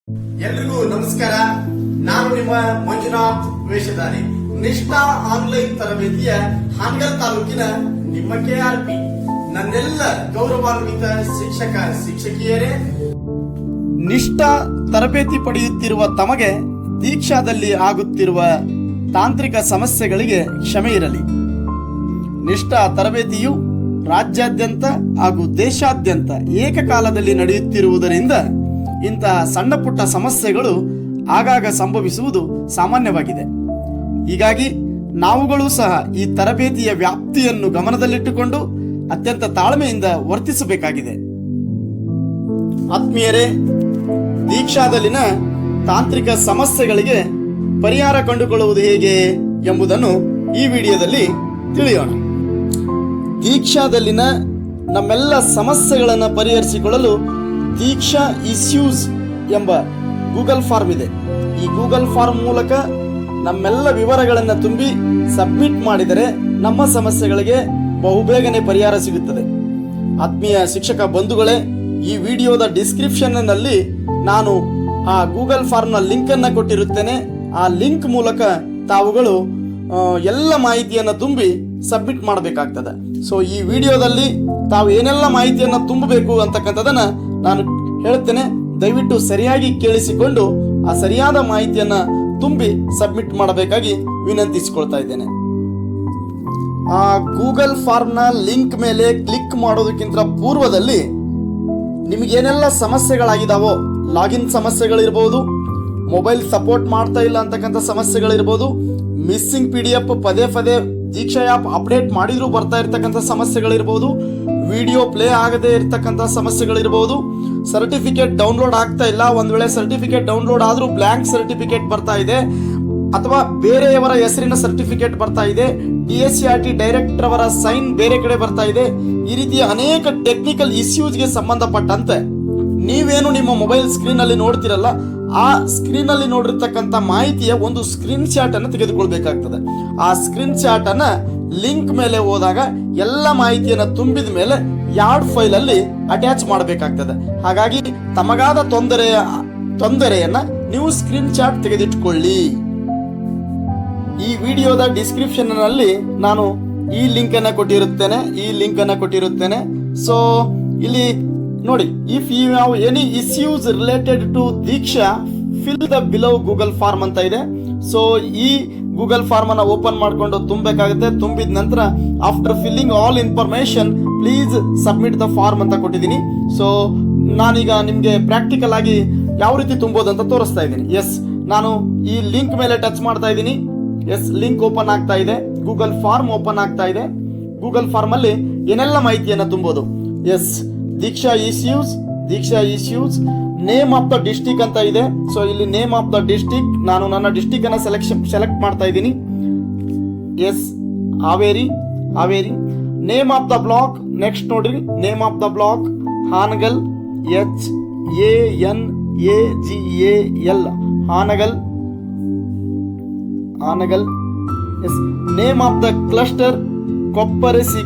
ಎಲ್ರಿಗೂ ನಮಸ್ಕಾರ. ನಾನು ನಿಮ್ಮ ಮಂಜುನಾಥ್ ವೇಷಧಾರಿ. ನಿಷ್ಠಾ ಆನ್ಲೈನ್ ತರಬೇತಿಯ ಹಾನಗಲ್ ತಾಲೂಕಿನ ನಿಮ್ಮ KRP. ನನ್ನೆಲ್ಲ ಗೌರವಾನ್ವಿತ ಶಿಕ್ಷಕ ಶಿಕ್ಷಕಿಯರೇ, ನಿಷ್ಠಾ ತರಬೇತಿ ಪಡೆಯುತ್ತಿರುವ ತಮಗೆ ದೀಕ್ಷಾದಲ್ಲಿ ಆಗುತ್ತಿರುವ ತಾಂತ್ರಿಕ ಸಮಸ್ಯೆಗಳಿಗೆ ಕ್ಷಮೆ ಇರಲಿ. ನಿಷ್ಠಾ ತರಬೇತಿಯು ರಾಜ್ಯಾದ್ಯಂತ ಹಾಗೂ ದೇಶಾದ್ಯಂತ ಏಕಕಾಲದಲ್ಲಿ ನಡೆಯುತ್ತಿರುವುದರಿಂದ ಇಂತಹ ಸಣ್ಣ ಪುಟ್ಟ ಸಮಸ್ಯೆಗಳು ಆಗಾಗ ಸಂಭವಿಸುವುದು ಸಾಮಾನ್ಯವಾಗಿದೆ. ಹೀಗಾಗಿ ನಾವುಗಳು ಸಹ ಈ ತರಬೇತಿಯ ವ್ಯಾಪ್ತಿಯನ್ನು ಗಮನದಲ್ಲಿಟ್ಟುಕೊಂಡು ಅತ್ಯಂತ ತಾಳ್ಮೆಯಿಂದ ವರ್ತಿಸಬೇಕಾಗಿದೆ. ಆತ್ಮೀಯರೇ, ದೀಕ್ಷಾದಲ್ಲಿನ ತಾಂತ್ರಿಕ ಸಮಸ್ಯೆಗಳಿಗೆ ಪರಿಹಾರ ಕಂಡುಕೊಳ್ಳುವುದು ಹೇಗೆ ಎಂಬುದನ್ನು ಈ ವಿಡಿಯೋದಲ್ಲಿ ತಿಳಿಯೋಣ. ದೀಕ್ಷಾದಲ್ಲಿನ ನಮ್ಮೆಲ್ಲ ಸಮಸ್ಯೆಗಳನ್ನು ಪರಿಹರಿಸಿಕೊಳ್ಳಲು ದೀಕ್ಷಾ ಇಶ್ಯೂಸ್ ಎಂಬ ಗೂಗಲ್ ಫಾರ್ಮ್ ಇದೆ. ಈ ಗೂಗಲ್ ಫಾರ್ಮ್ ಮೂಲಕ ನಮ್ಮೆಲ್ಲ ವಿವರಗಳನ್ನು ತುಂಬಿ ಸಬ್ಮಿಟ್ ಮಾಡಿದರೆ ನಮ್ಮ ಸಮಸ್ಯೆಗಳಿಗೆ ಬಹುಬೇಗನೆ ಪರಿಹಾರ ಸಿಗುತ್ತದೆ. ಆತ್ಮೀಯ ಶಿಕ್ಷಕ ಬಂಧುಗಳೇ, ಈ ವಿಡಿಯೋದ ಡಿಸ್ಕ್ರಿಪ್ಷನ್ನಲ್ಲಿ ನಾನು ಆ ಗೂಗಲ್ ಫಾರ್ಮ್ನ ಲಿಂಕನ್ನು ಕೊಟ್ಟಿರುತ್ತೇನೆ. ಆ ಲಿಂಕ್ ಮೂಲಕ ತಾವುಗಳು ಎಲ್ಲ ಮಾಹಿತಿಯನ್ನು ತುಂಬಿ ಸಬ್ಮಿಟ್ ಮಾಡಬೇಕಾಗ್ತದೆ. ಸೊ ಈ ವಿಡಿಯೋದಲ್ಲಿ ತಾವು ಏನೆಲ್ಲ ಮಾಹಿತಿಯನ್ನು ತುಂಬಬೇಕು ಅಂತಕ್ಕಂಥದನ್ನ ನಾನು ಹೇಳ್ತೇನೆ. ದಯವಿಟ್ಟು ಸರಿಯಾಗಿ ಕೇಳಿಸಿಕೊಂಡು ಆ ಸರಿಯಾದ ಮಾಹಿತಿಯನ್ನ ತುಂಬಿ ಸಬ್ಮಿಟ್ ಮಾಡಬೇಕಾಗಿ ವಿನಂತಿಸಿಕೊಳ್ತಾ ಇದ್ದೇನೆ. ಆ ಗೂಗಲ್ ಫಾರ್ಮ್ನ ಲಿಂಕ್ ಮೇಲೆ ಕ್ಲಿಕ್ ಮಾಡೋದಕ್ಕಿಂತ ಪೂರ್ವದಲ್ಲಿ ನಿಮಗೇನೆಲ್ಲ ಸಮಸ್ಯೆಗಳಾಗಿದಾವೋ, ಲಾಗಿನ್ ಸಮಸ್ಯೆಗಳಿರ್ಬೋದು, ಮೊಬೈಲ್ ಸಪೋರ್ಟ್ ಮಾಡ್ತಾ ಇಲ್ಲ ಅಂತಕ್ಕಂಥ ಸಮಸ್ಯೆಗಳಿರ್ಬೋದು, ಮಿಸ್ಸಿಂಗ್ PDF ಪದೇ ಪದೇ ದೀಕ್ಷಾ ಆ್ಯಪ್ ಅಪ್ಡೇಟ್ ಮಾಡಿದ್ರೂ ಬರ್ತಾ ಇರ್ತಕ್ಕಂಥ ಸಮಸ್ಯೆಗಳಿರ್ಬೋದು, ವಿಡಿಯೋ ಪ್ಲೇ ಆಗದೆ ಇರ್ತಕ್ಕಂಥ ಸಮಸ್ಯೆಗಳಿರ್ಬೋದು, ಸರ್ಟಿಫಿಕೇಟ್ ಡೌನ್ಲೋಡ್ ಆಗ್ತಾ ಇಲ್ಲ, ಒಂದು ವೇಳೆ ಸರ್ಟಿಫಿಕೇಟ್ ಡೌನ್ಲೋಡ್ ಆದರೂ ಬ್ಲ್ಯಾಂಕ್ ಸರ್ಟಿಫಿಕೇಟ್ ಬರ್ತಾ ಇದೆ, ಅಥವಾ ಬೇರೆಯವರ ಹೆಸರಿನ ಸರ್ಟಿಫಿಕೇಟ್ ಬರ್ತಾ ಇದೆ, DSCRT ಡೈರೆಕ್ಟರ್ ಅವರ ಸೈನ್ ಬೇರೆ ಕಡೆ ಬರ್ತಾ ಇದೆ. ಈ ರೀತಿಯ ಅನೇಕ ಟೆಕ್ನಿಕಲ್ ಇಶ್ಯೂಸ್ಗೆ ಸಂಬಂಧಪಟ್ಟಂತೆ ನೀವೇನು ನಿಮ್ಮ ಮೊಬೈಲ್ ಸ್ಕ್ರೀನ್ ಅಲ್ಲಿ ನೋಡ್ತಿರಲ್ಲ, ಆ ಸ್ಕ್ರೀನ್ ಅಲ್ಲಿ ನೋಡಿರ್ತಕ್ಕಂಥ ಮಾಹಿತಿಯ ಒಂದು ಸ್ಕ್ರೀನ್ ಶಾಟ್ ಅನ್ನು ತೆಗೆದುಕೊಳ್ಬೇಕಾಗ್ತದೆ. ಆ ಸ್ಕ್ರೀನ್ ಶಾಟ್ ಅನ್ನ ಲಿಂಕ್ ಮೇಲೆ ಹೋದಾಗ ಎಲ್ಲ ಮಾಹಿತಿಯನ್ನು ತುಂಬಿದ ಮೇಲೆ ಯಾರ್ಡ್ ಫೈಲ್ ಅಲ್ಲಿ ಅಟ್ಯಾಚ್ ಮಾಡಬೇಕಾಗ್ತದೆ. ಹಾಗಾಗಿ ತಮಗಾದ ತೊಂದರೆಯನ್ನ ನೀವು ಸ್ಕ್ರೀನ್ ಶಾಟ್ ತೆಗೆದಿಟ್ಕೊಳ್ಳಿ. ಈ ವಿಡಿಯೋದ ಡಿಸ್ಕ್ರಿಪ್ಷನ್ ನಲ್ಲಿ ನಾನು ಈ ಲಿಂಕ್ ಅನ್ನ ಕೊಟ್ಟಿರುತ್ತೇನೆ. ಸೊ ಇಲ್ಲಿ ನೋಡಿ, if you have any issues related to Diksha fill the below Google form ಅಂತ ಇದೆ. ಸೊ ಈ ಗೂಗಲ್ ಫಾರ್ಮ್ ಅನ್ನ ಓಪನ್ ಮಾಡ್ಕೊಂಡು ತುಂಬಬೇಕಾಗುತ್ತೆ. ತುಂಬಿದ ನಂತರ after filling all information please submit the form ಅಂತ ಕೊಟ್ಟಿದ್ದೀನಿ. ಸೊ ನಾನೀಗ ನಿಮ್ಗೆ ಪ್ರಾಕ್ಟಿಕಲ್ ಆಗಿ ಯಾವ ರೀತಿ ತುಂಬೋದು ಅಂತ ತೋರಿಸ್ತಾ ಇದ್ದೀನಿ. ಎಸ್, ನಾನು ಈ ಲಿಂಕ್ ಮೇಲೆ ಟಚ್ ಮಾಡ್ತಾ ಇದ್ದೀನಿ. ಎಸ್, ಲಿಂಕ್ ಓಪನ್ ಆಗ್ತಾ ಇದೆ, ಗೂಗಲ್ ಫಾರ್ಮ್ ಓಪನ್ ಆಗ್ತಾ ಇದೆ. ಗೂಗಲ್ ಫಾರ್ಮ್ ಅಲ್ಲಿ ಏನೆಲ್ಲ ಮಾಹಿತಿಯನ್ನ ತುಂಬೋದು. Yes, Diksha issues name of the district ಅಂತ ಇದೆ. ಸೊ ಇಲ್ಲಿ ನೇಮ್ ಆಫ್ ದ ಡಿಸ್ಟಿಕ್, ನಾನು ನನ್ನ ಡಿಸ್ಟಿಕ್ ಅನ್ನ ಸೆಲೆಕ್ಟ್ ಮಾಡ್ತಾ ಇದ್ದೀನಿ. Yes, Haveri. Name of the block, next ನೋಡ್ರಿ, name of the block Hangal, HANAGAL Hangal. Yes, name of the cluster Kopparasi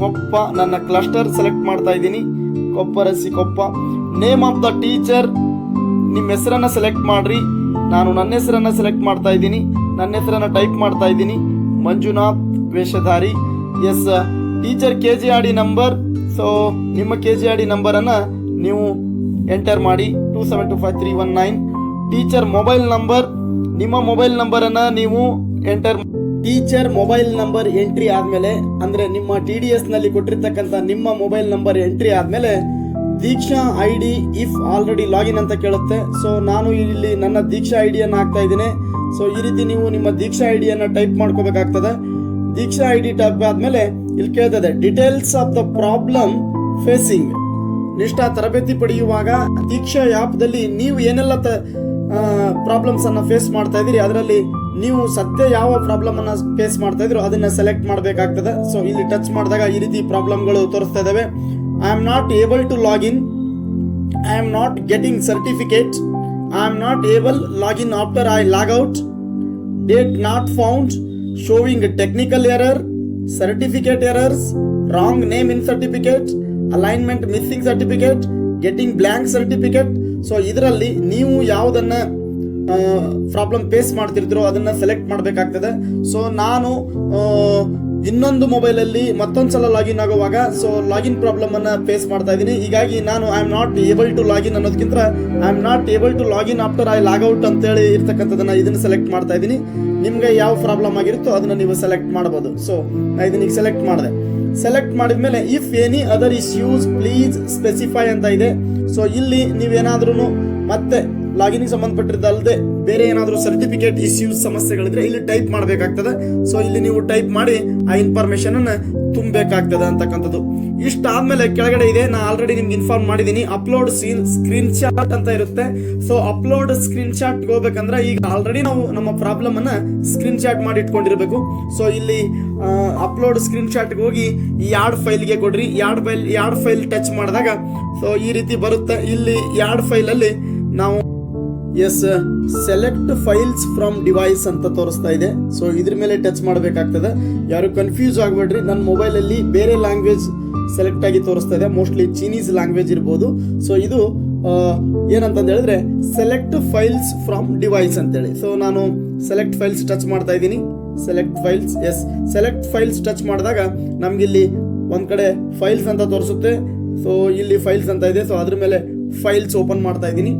Koppa, ನನ್ನ ಕ್ಲಸ್ಟರ್ ಸೆಲೆಕ್ಟ್ ಮಾಡ್ತಾ ಇದ್ದೀನಿ, Kopparasi Koppa. Name of the teacher, ನಿಮ್ಮ ಹೆಸರನ್ನ ಸೆಲೆಕ್ಟ್ ಮಾಡ್ರಿ. ನಾನು ನನ್ನ ಹೆಸರನ್ನ ಸೆಲೆಕ್ಟ್ ಮಾಡ್ತಾ ಇದ್ದೀನಿ, ನನ್ನ ಹೆಸರನ್ನ ಟೈಪ್ ಮಾಡ್ತಾ ಇದ್ದೀನಿ, Manjunath Veshadhari. Yes, teacher KGRD number. So ನಿಮ್ಮ KGRD ನಂಬರ್ ಅನ್ನ ನೀವು ಎಂಟರ್ ಮಾಡಿ, 2725 ಟೀಚರ್ ಮೊಬೈಲ್ ನಂಬರ್, ನಿಮ್ಮ ಮೊಬೈಲ್ ನಂಬರ್ ಅನ್ನ ನೀವು enter. Teacher mobile number entry ಆದ್ಮೇಲೆ, ಅಂದ್ರೆ ನಿಮ್ಮ TDS ನಲ್ಲಿ ಕೊಟ್ಟಿರ್ತಕ್ಕಂಥ ನಿಮ್ಮ ಮೊಬೈಲ್ ನಂಬರ್ ಎಂಟ್ರಿ ಆದ್ಮೇಲೆ ದೀಕ್ಷಾ ID ಇಫ್ ಆಲ್ರೆಡಿ ಲಾಗಿನ್ ಅಂತ ಕೇಳುತ್ತೆ. ಸೊ ನಾನು ಇಲ್ಲಿ ನನ್ನ ದೀಕ್ಷಾ ID ಅನ್ನು ಹಾಕ್ತಾ ಇದ್ದೀನಿ. ಸೊ ಈ ರೀತಿ ನೀವು ನಿಮ್ಮ ದೀಕ್ಷಾ ID ಅನ್ನ ಟೈಪ್ ಮಾಡ್ಕೋಬೇಕಾಗ್ತದೆ. ದೀಕ್ಷಾ ID ಟೈಪ್ ಆದ್ಮೇಲೆ ಇಲ್ಲಿ ಕೇಳ್ತದೆ details of the problem facing. Nishtha ತರಬೇತಿ ಪಡೆಯುವಾಗ ದೀಕ್ಷಾ ಆ್ಯಪ್ ದಲ್ಲಿ ನೀವು ಏನೆಲ್ಲ ಪ್ರಾಬ್ಲಮ್ಸ್ ಅನ್ನ ಫೇಸ್ ಮಾಡ್ತಾ ಇದ್ದೀರಿ, ಅದರಲ್ಲಿ ನೀವು ಸದ್ಯ ಯಾವ ಪ್ರಾಬ್ಲಮ್ ಅನ್ನ ಫೇಸ್ ಮಾಡ್ತಾ ಇದ್ರು ಅದನ್ನ ಸೆಲೆಕ್ಟ್ ಮಾಡಬೇಕಾಗ್ತದೆ. ಸೊ ಇಲ್ಲಿ ಟಚ್ ಮಾಡಿದಾಗ ಈ ರೀತಿ ಪ್ರಾಬ್ಲಮ್ಗಳು ತೋರಿಸ್ತಾ ಇದಾವೆ. I am not able to login, I am not getting certificate, I am not able login after I log out, date not found, showing technical error, certificate errors, wrong name in certificate, alignment missing certificate, getting blank certificate. So ಇದರಲ್ಲಿ ನೀವು ಯಾವುದನ್ನ problem face ಮಾಡ್ತಿರ್ತೀರೋ ಅದನ್ನ select ಮಾಡಬೇಕಾಗ್ತದೆ. So ನಾನು ಇನ್ನೊಂದು ಮೊಬೈಲಲ್ಲಿ ಮತ್ತೊಂದ್ಸಲ login ಆಗುವಾಗ ಸೊ ಲಾಗಿನ್ ಪ್ರಾಬ್ಲಮ್ ಅನ್ನ ಫೇಸ್ ಮಾಡ್ತಾ ಇದ್ದೀನಿ. ಹೀಗಾಗಿ ನಾನು I am not able to login ಅನ್ನೋದಕ್ಕಿಂತ I am not able to login after I logout ಅಂತೇಳಿ ಇರ್ತಕ್ಕಂಥದ್ದನ್ನ ಇದನ್ನ ಸೆಲೆಕ್ಟ್ ಮಾಡ್ತಾ ಇದ್ದೀನಿ. ನಿಮ್ಗೆ ಯಾವ ಪ್ರಾಬ್ಲಮ್ ಆಗಿರುತ್ತೋ ಅದನ್ನ ನೀವು ಸೆಲೆಕ್ಟ್ ಮಾಡಬಹುದು. ಸೊ ನಾ ಇದನ್ನ ಸೆಲೆಕ್ಟ್ ಮಾಡಿದೆ. ಸೆಲೆಕ್ಟ್ ಮಾಡಿದ್ಮೇಲೆ if any other issues please specify ಅಂತ ಇದೆ. ಸೊ ಇಲ್ಲಿ ನೀವೇನಾದ್ರೂ ಮತ್ತೆ ಲಾಗಿನ್ಗೆ ಸಂಬಂಧಪಟ್ಟಿದ್ದಲ್ಲದೆ ಬೇರೆ ಏನಾದರೂ ಸರ್ಟಿಫಿಕೇಟ್ ಇಶ್ಯೂಸ್ ಸಮಸ್ಯೆಗಳಿದ್ರೆ ಇಲ್ಲಿ ಟೈಪ್ ಮಾಡಬೇಕಾಗ್ತದೆ. ಸೊ ಇಲ್ಲಿ ನೀವು ಟೈಪ್ ಮಾಡಿ ಆ ಇನ್ಫಾರ್ಮೇಶನ್ ಅನ್ನ ತುಂಬಬೇಕಾಗ್ತದೆ ಅಂತಕ್ಕಂಥದ್ದು. ಇಷ್ಟಾದ್ಮೇಲೆ ಕೆಳಗಡೆ ಇದೆ, ನಾ ಆಲ್ರೆಡಿ ನಿಮ್ಗೆ ಇನ್ಫಾರ್ಮ್ ಮಾಡಿದ್ದೀನಿ, ಅಪ್ಲೋಡ್ ಸ್ಕ್ರೀನ್ ಶಾಟ್ ಅಂತ ಇರುತ್ತೆ. ಸೊ ಅಪ್ಲೋಡ್ ಸ್ಕ್ರೀನ್ ಶಾಟ್ ಹೋಗ್ಬೇಕಂದ್ರೆ ಈಗ ಆಲ್ರೆಡಿ ನಾವು ನಮ್ಮ ಪ್ರಾಬ್ಲಮ್ ಅನ್ನ ಸ್ಕ್ರೀನ್ ಶಾಟ್ ಮಾಡಿ ಇಟ್ಕೊಂಡಿರ್ಬೇಕು. ಸೊ ಇಲ್ಲಿ ಅಪ್ಲೋಡ್ ಸ್ಕ್ರೀನ್ ಶಾಟ್ಗೆ ಹೋಗಿ ಈ ಯಾರ್ಡ್ ಫೈಲ್ಗೆ ಕೊಡ್ರಿ. ಯಾರ್ಡ್ ಫೈಲ್ ಟಚ್ ಮಾಡಿದಾಗ ಸೊ ಈ ರೀತಿ ಬರುತ್ತೆ. ಇಲ್ಲಿ ಯಾರ್ಡ್ ಫೈಲ್ ಅಲ್ಲಿ ನಾವು ಸೆಲೆಕ್ಟ್ ಫೈಲ್ಸ್ ಫ್ರಮ್ ಡಿವೈಸ್ ಅಂತ ತೋರಿಸ್ತಾ ಇದೆ. ಸೊ ಇದ್ರ ಮೇಲೆ ಟಚ್ ಮಾಡಬೇಕಾಗ್ತದೆ. ಯಾರು ಕನ್ಫ್ಯೂಸ್ ಆಗಬೇಡ್ರಿ, ನನ್ನ ಮೊಬೈಲಲ್ಲಿ ಬೇರೆ ಲ್ಯಾಂಗ್ವೇಜ್ ಸೆಲೆಕ್ಟ್ ಆಗಿ ತೋರಿಸ್ತಾ ಇದೆ, ಮೋಸ್ಟ್ಲಿ ಚೀನೀಸ್ ಲ್ಯಾಂಗ್ವೇಜ್ ಇರ್ಬೋದು. ಸೊ ಇದು ಏನಂತಂದು ಹೇಳಿದ್ರೆ ಸೆಲೆಕ್ಟ್ ಫೈಲ್ಸ್ ಫ್ರಮ್ ಡಿವೈಸ್ ಅಂತೇಳಿ. ಸೊ ನಾನು ಸೆಲೆಕ್ಟ್ ಫೈಲ್ಸ್ ಟಚ್ ಮಾಡ್ತಾ ಇದ್ದೀನಿ. Select files, select files touch ಮಾಡಿದಾಗ ನಮ್ಗಿಲ್ಲಿ ಒಂದ್ ಕಡೆ ಫೈಲ್ಸ್ ಅಂತ ತೋರಿಸುತ್ತೆ. ಸೊ ಇಲ್ಲಿ ಫೈಲ್ಸ್ ಅಂತ ಇದೆ. ಸೊ ಅದ್ರ ಮೇಲೆ ಫೈಲ್ಸ್ ಓಪನ್ ಮಾಡ್ತಾ ಇದ್ದೀನಿ.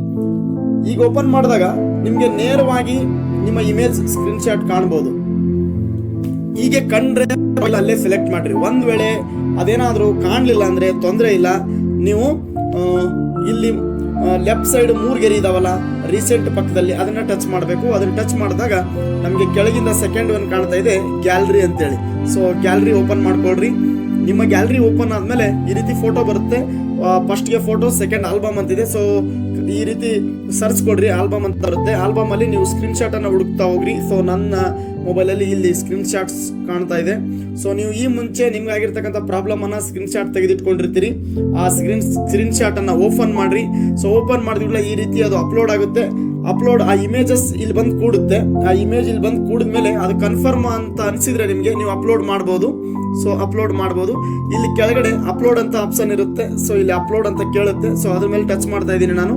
ಈಗ ಓಪನ್ ಮಾಡಿದಾಗ ನಿಮ್ಗೆ ನೇರವಾಗಿ ನಿಮ್ಮ ಇಮೇಜ್ ಸ್ಕ್ರೀನ್ ಶಾಟ್ ಕಾಣಬಹುದು. ಹೀಗೆ ಕಂಡ್ರೆ ಅಲ್ಲೇ ಸೆಲೆಕ್ಟ್ ಮಾಡ್ರಿ. ಒಂದ್ ವೇಳೆ ಅದೇನಾದ್ರೂ ಕಾಣಲಿಲ್ಲ ಅಂದ್ರೆ ತೊಂದರೆ ಇಲ್ಲ, ನೀವು ಇಲ್ಲಿ ಲೆಫ್ಟ್ ಸೈಡ್ 3 ಗೆರೆ ಇದಾವಲ್ಲ ರೀಸೆಂಟ್ ಪಕ್ಕದಲ್ಲಿ, ಅದನ್ನ ಟಚ್ ಮಾಡಬೇಕು. ಅದನ್ನ ಟಚ್ ಮಾಡಿದಾಗ ನಮಗೆ ಕೆಳಗಿಂದ ಸೆಕೆಂಡ್ ಒನ್ ಕಾಣ್ತಾ ಇದೆ ಗ್ಯಾಲರಿ ಅಂತೇಳಿ. ಸೊ ಗ್ಯಾಲರಿ ಓಪನ್ ಮಾಡ್ಕೊಳ್ರಿ. ನಿಮ್ಮ ಗ್ಯಾಲರಿ ಓಪನ್ ಆದ್ಮೇಲೆ ಈ ರೀತಿ ಫೋಟೋ ಬರುತ್ತೆ. ಫಸ್ಟ್ಗೆ ಫೋಟೋ, ಸೆಕೆಂಡ್ ಆಲ್ಬಮ್ ಅಂತಿದೆ. ಸೊ ಈ ರೀತಿ ಸರ್ಚ್ ಕೊಡ್ರಿ, ಆಲ್ಬಮ್ ಅಂತ ಬರುತ್ತೆ. ಆಲ್ಬಮ್ ಅಲ್ಲಿ ನೀವು ಸ್ಕ್ರೀನ್ ಶಾಟ್ ಅನ್ನ ಹುಡುಕ್ತಾ ಹೋಗ್ರಿ. ಸೊ ನನ್ನ ಮೊಬೈಲ್ ಅಲ್ಲಿ ಇಲ್ಲಿ ಸ್ಕ್ರೀನ್ ಶಾಟ್ಸ್ ಕಾಣ್ತಾ ಇದೆ. ಸೊ ನೀವು ಈ ಮುಂಚೆ ನಿಮ್ಗೆ ಆಗಿರ್ತಕ್ಕಂಥ ಪ್ರಾಬ್ಲಮ್ ಅನ್ನ ಸ್ಕ್ರೀನ್ ಶಾಟ್ ತೆಗೆದಿಟ್ಕೊಂಡಿರ್ತೀರಿ. ಆ ಸ್ಕ್ರೀನ್ ಶಾಟ್ ಅನ್ನ ಓಪನ್ ಮಾಡ್ರಿ. ಸೊ ಓಪನ್ ಮಾಡಿದ್ಮೇಲೆ ಈ ರೀತಿ ಅದು ಅಪ್ಲೋಡ್ ಆಗುತ್ತೆ. ಅಪ್ಲೋಡ್ ಆ ಇಮೇಜಸ್ ಇಲ್ಲಿ ಬಂದು ಕೂಡುತ್ತೆ. ಆ ಇಮೇಜ್ ಇಲ್ಲಿ ಬಂದು ಕೂಡಿದ್ಮೇಲೆ ಅದು ಕನ್ಫರ್ಮ್ ಅಂತ ಅನ್ಸಿದ್ರೆ ನಿಮ್ಗೆ ನೀವು ಅಪ್ಲೋಡ್ ಮಾಡ್ಬೋದು. ಸೊ ಅಪ್ಲೋಡ್ ಮಾಡ್ಬೋದು. ಇಲ್ಲಿ ಕೆಳಗಡೆ ಅಪ್ಲೋಡ್ ಅಂತ ಆಪ್ಷನ್ ಇರುತ್ತೆ. ಸೊ ಇಲ್ಲಿ ಅಪ್ಲೋಡ್ ಅಂತ ಕೇಳುತ್ತೆ. ಸೊ ಅದ್ರ ಮೇಲೆ ಟಚ್ ಮಾಡ್ತಾ ಇದ್ದೀನಿ ನಾನು.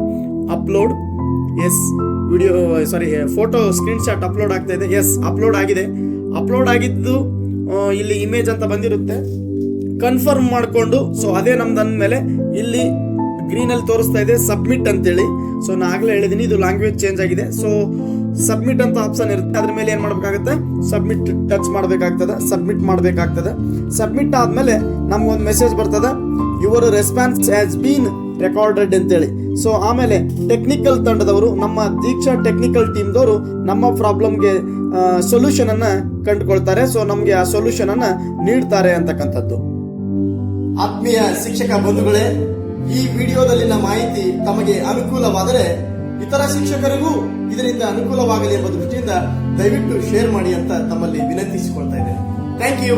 Upload, video photo screen shot upload ಆಗ್ತಾ ಇದೆ. ಅಪ್ಲೋಡ್ ಆಗಿದೆ. ಅಪ್ಲೋಡ್ ಆಗಿದ್ದು ಇಲ್ಲಿ ಇಮೇಜ್ ಅಂತ ಬಂದಿರುತ್ತೆ. ಕನ್ಫರ್ಮ್ ಮಾಡಿಕೊಂಡು ಸೊ ಅದೇ ನಮ್ದು ಅಂದ್ಮೇಲೆ ಇಲ್ಲಿ ಗ್ರೀನ್ ಅಲ್ಲಿ ತೋರಿಸ್ತಾ ಇದೆ ಸಬ್ಮಿಟ್ ಅಂತೇಳಿ. ಸೊ ನಾ ಆಗ್ಲೇ ಹೇಳಿದೀನಿ ಇದು ಲ್ಯಾಂಗ್ವೇಜ್ ಚೇಂಜ್ ಆಗಿದೆ. ಸೊ ಸಬ್ಮಿಟ್ ಅಂತ ಆಪ್ಷನ್ ಇರುತ್ತೆ. ಅದ್ರ ಮೇಲೆ ಏನ್ ಮಾಡ್ಬೇಕಾಗುತ್ತೆ, ಸಬ್ಮಿಟ್ ಟಚ್ ಮಾಡಬೇಕಾಗ್ತದೆ, ಸಬ್ಮಿಟ್ ಮಾಡಬೇಕಾಗ್ತದೆ. ಸಬ್ಮಿಟ್ ಆದ್ಮೇಲೆ ನಮ್ಗೊಂದು ಮೆಸೇಜ್ ಬರ್ತದೆ, your response has been recorded ಅಂತೇಳಿ. ಸೊ ಆಮೇಲೆ ಟೆಕ್ನಿಕಲ್ ತಂಡದವರು, ನಮ್ಮ ದೀಕ್ಷಾ ಟೆಕ್ನಿಕಲ್ ಟೀಮ್ದವರು ನಮ್ಮ ಪ್ರಾಬ್ಲಮ್ಗೆ ಸೊಲ್ಯೂಷನ್ ಅನ್ನ ಕಂಡುಕೊಳ್ತಾರೆ. ಸೊ ನಮ್ಗೆ ಆ ಸೊಲ್ಯೂಷನ್ ಅನ್ನ ನೀಡ್ತಾರೆ ಅಂತಕ್ಕಂಥದ್ದು. ಆತ್ಮೀಯ ಶಿಕ್ಷಕ ಬಂಧುಗಳೇ, ಈ ವಿಡಿಯೋದಲ್ಲಿನ ಮಾಹಿತಿ ತಮಗೆ ಅನುಕೂಲವಾದರೆ ಇತರ ಶಿಕ್ಷಕರಿಗೂ ಇದರಿಂದ ಅನುಕೂಲವಾಗಲಿ ಎಂಬ ದೃಷ್ಟಿಯಿಂದ ದಯವಿಟ್ಟು ಶೇರ್ ಮಾಡಿ ಅಂತ ತಮ್ಮಲ್ಲಿ ವಿನಂತಿಸಿಕೊಳ್ತಾ ಇದ್ದೇನೆ. Thank you.